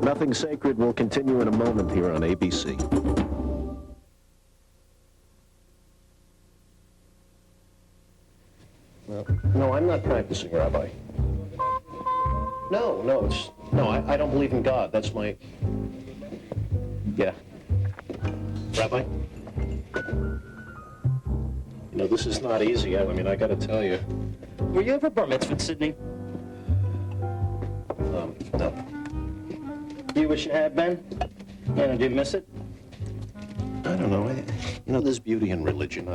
Nothing Sacred will continue in a moment here on ABC. No, I'm not practicing, Rabbi. No, I don't believe in God. That's my... Yeah. Rabbi? You know, this is not easy. I mean, I gotta tell you. Were you ever bar mitzvahed, Sydney? No. You wish you had been? And did you miss it? I don't know. There's beauty in religion.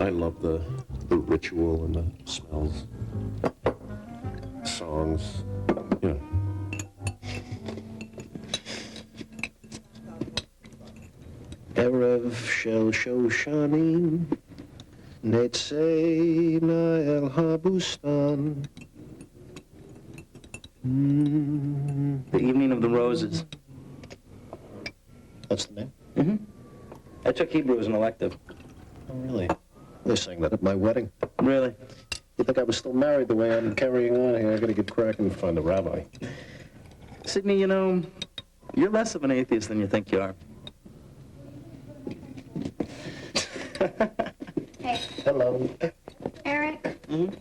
I love the ritual and the smells, songs, you know. Erev shel Shoshani, Netzena el Habustan. The Evening of the Roses. That's the name? Mm-hmm. I took Hebrew as an elective. Oh, really? They sang that at my wedding. Really? You think I was still married the way I'm carrying on here? I gotta get cracking and find a rabbi. Sydney, you know, you're less of an atheist than you think you are. Hey. Hello. Eric? Mm-hmm.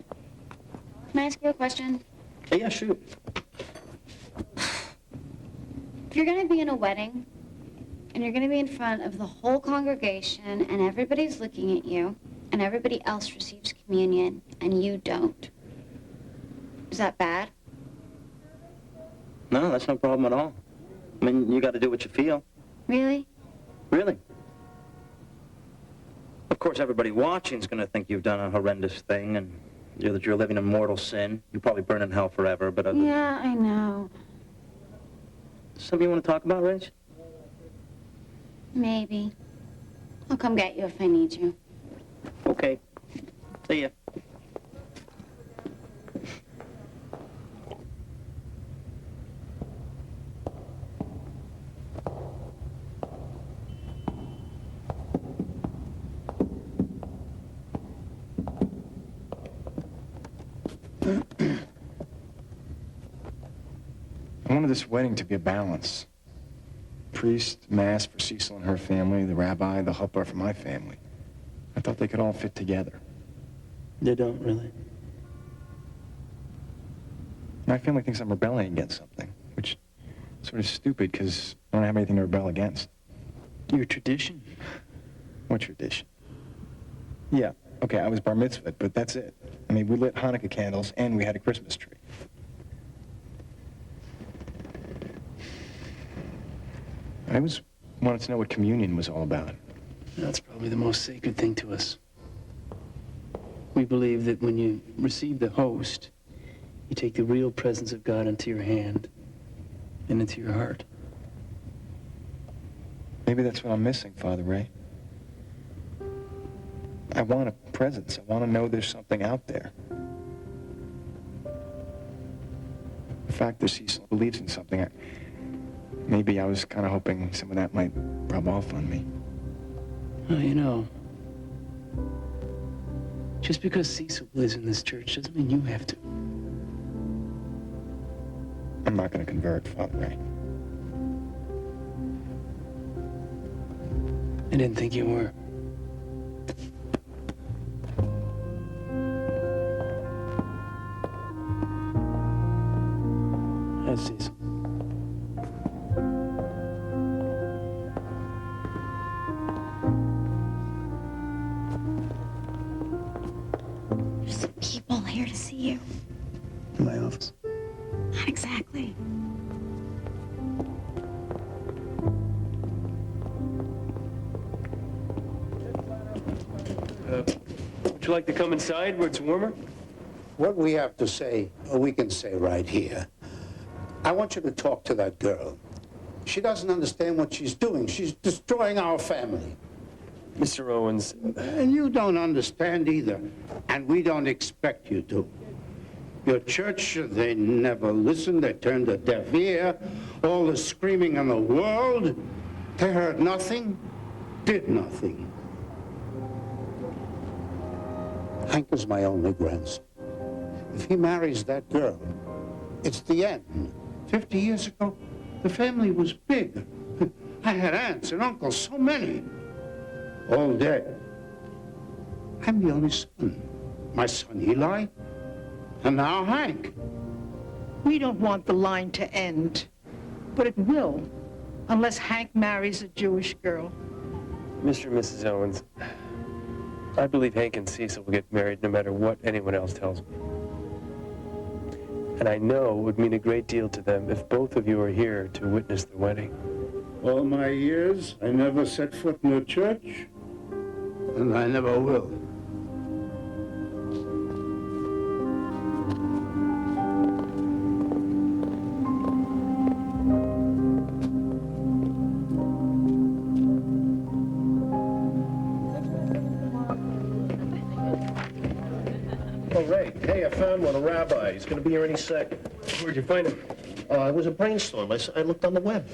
Can I ask you a question? Hey, yeah, shoot. If you're going to be in a wedding, and you're going to be in front of the whole congregation, and everybody's looking at you, and everybody else receives communion, and you don't, is that bad? No, that's no problem at all. I mean, you got to do what you feel. Really? Really. Of course, everybody watching's going to think you've done a horrendous thing, and that you're living in mortal sin. You probably burn in hell forever, but other... Yeah, I know. Something you want to talk about, Rach? Maybe. I'll come get you if I need you. Okay. See ya. I wanted this wedding to be a balance. Priest, mass for Cecil and her family, the rabbi, the chuppah for my family. I thought they could all fit together. They don't, really. My family thinks I'm rebelling against something, which is sort of stupid because I don't have anything to rebel against. Your tradition? What tradition? Yeah, okay, I was bar mitzvahed, but that's it. I mean, we lit Hanukkah candles and we had a Christmas tree. I always wanted to know what communion was all about. That's probably the most sacred thing to us. We believe that when you receive the host, you take the real presence of God into your hand and into your heart. Maybe that's what I'm missing, Father Ray. I want a presence. I want to know there's something out there. The fact that Cecil believes in something, maybe I was kind of hoping some of that might rub off on me. Well, you know, just because Cecil believes in this church doesn't mean you have to. I'm not going to convert, Father Ray. I didn't think you were. That's Cecil. There's some people here to see you. In my office. Not exactly. Would you like to come inside where it's warmer? What we have to say, we can say right here. I want you to talk to that girl. She doesn't understand what she's doing. She's destroying our family. Mr. Owens. And you don't understand either. And we don't expect you to. Your church, they never listened. They turned a deaf ear. All the screaming in the world. They heard nothing, did nothing. Hank is my only grandson. If he marries that girl, it's the end. 50 years ago, the family was big. I had aunts and uncles, so many. All dead. I'm the only son. My son Eli, and now Hank. We don't want the line to end, but it will, unless Hank marries a Jewish girl. Mr. and Mrs. Owens, I believe Hank and Cecil will get married no matter what anyone else tells me. And I know it would mean a great deal to them if both of you are here to witness the wedding. All my years, I never set foot in a church, and I never will. Oh, Ray, hey, I found one, a rabbi. He's going to be here any second. Where'd you find him? It was a brainstorm. I looked on the web.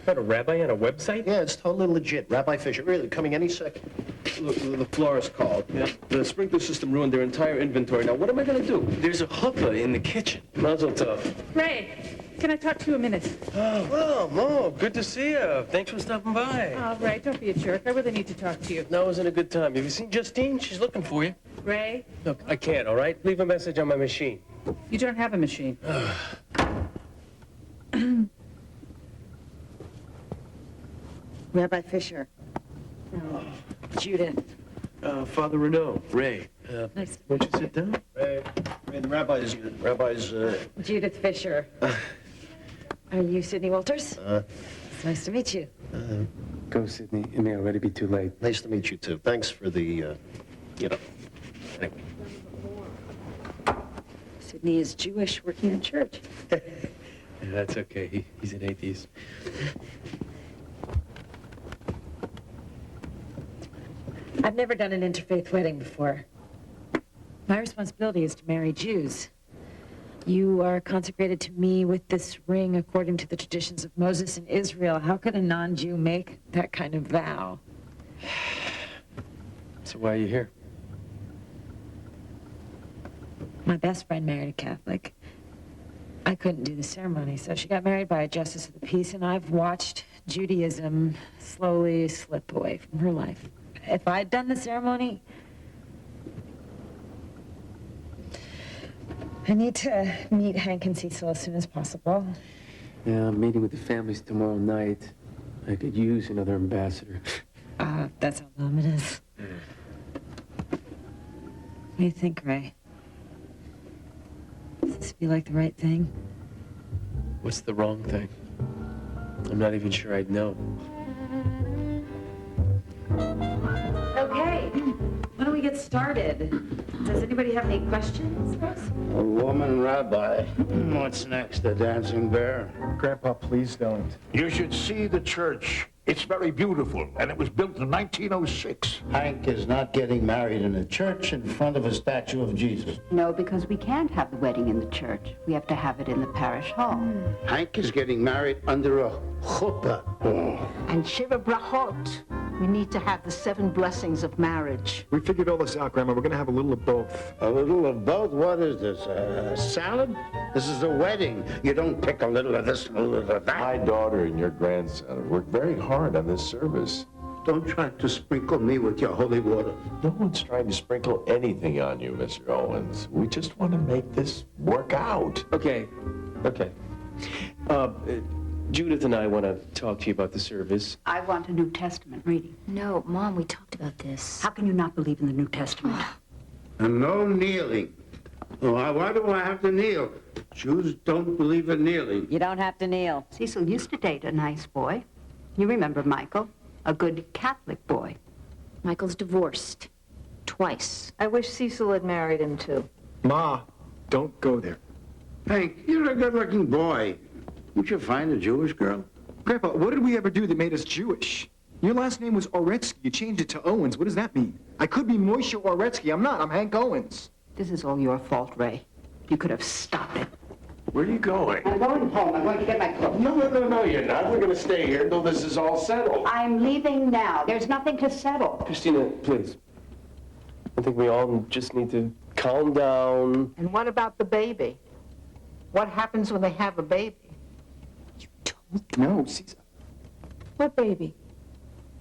Not a rabbi on a website? Yeah, it's totally legit. Rabbi Fisher, really, coming any second. Look, the florist called. Yeah. The sprinkler system ruined their entire inventory. Now, what am I going to do? There's a chuppah in the kitchen. Mazel tov. Ray, can I talk to you a minute? Oh, well, Mo, good to see you. Thanks for stopping by. Oh, Ray, don't be a jerk. I really need to talk to you. Now isn't a good time. Have you seen Justine? She's looking for you. Ray, Look, I can't, all right? Leave a message on my machine. you don't have a machine. Rabbi Fisher. Judith. Father Renaud, Ray, Nice. won't you sit down? Ray, the rabbi's, Judith Fisher. Are you Sidney Walters? It's nice to meet you. Go, Sydney. It may already be too late. nice to meet you, too. Thanks for the, anyway. Sidney is Jewish, working in church. Yeah, that's okay. He's an atheist. I've never done an interfaith wedding before. My responsibility is to marry Jews. You are consecrated to me with this ring according to the traditions of Moses and Israel. How could a non-Jew make that kind of vow? So why are you here? My best friend married a Catholic. I couldn't do the ceremony, so she got married by a justice of the peace, and I've watched Judaism slowly slip away from her life. If I'd done the ceremony, I need to meet Hank and Cecil as soon as possible. Yeah, I'm meeting with the families tomorrow night. I could use another ambassador. That's ominous. What do you think, Ray? Does this feel like the right thing? What's the wrong thing? I'm not even sure I'd know. Okay, why don't we get started? Does anybody have any questions for us? A woman rabbi. What's next, the dancing bear? Grandpa, please don't. You should see the church. It's very beautiful, and it was built in 1906. Hank is not getting married in a church in front of a statue of Jesus. No, because we can't have the wedding in the church. We have to have it in the parish hall. Hank is getting married under a chuppah. And Shiva Brachot. We need to have the 7 blessings of marriage. We figured all this out, Grandma. We're going to have a little of both. A little of both? What is this, a salad? This is a wedding. You don't pick a little of this and a little of that. My daughter and your grandson worked very hard on this service. Don't try to sprinkle me with your holy water. No one's trying to sprinkle anything on you, Mr. Owens. We just want to make this work out. Okay. Judith and I want to talk to you about the service. I want a New Testament reading. No, Mom, we talked about this. How can you not believe in the New Testament? And no kneeling. Why do I have to kneel? Jews don't believe in kneeling. You don't have to kneel. Cecil used to date a nice boy. You remember Michael, a good Catholic boy. Michael's divorced. Twice. I wish Cecil had married him, too. Ma, don't go there. Hank, you're a good-looking boy. Didn't you find a Jewish girl? Grandpa, what did we ever do that made us Jewish? Your last name was Oretsky. You changed it to Owens. What does that mean? I could be Moishe Oretsky. I'm not. I'm Hank Owens. This is all your fault, Ray. You could have stopped it. Where are you going? I'm going home. I'm going to get my clothes. No, you're not. We're going to stay here until this is all settled. I'm leaving now. There's nothing to settle. Christina, please. I think we all just need to calm down. And what about the baby? What happens when they have a baby? No, Cecil. What baby?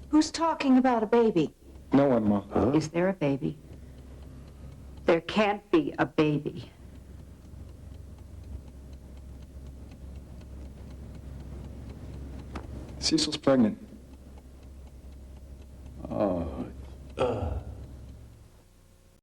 Who's talking about a baby? No one, Ma. Is there a baby? There can't be a baby. Cecil's pregnant.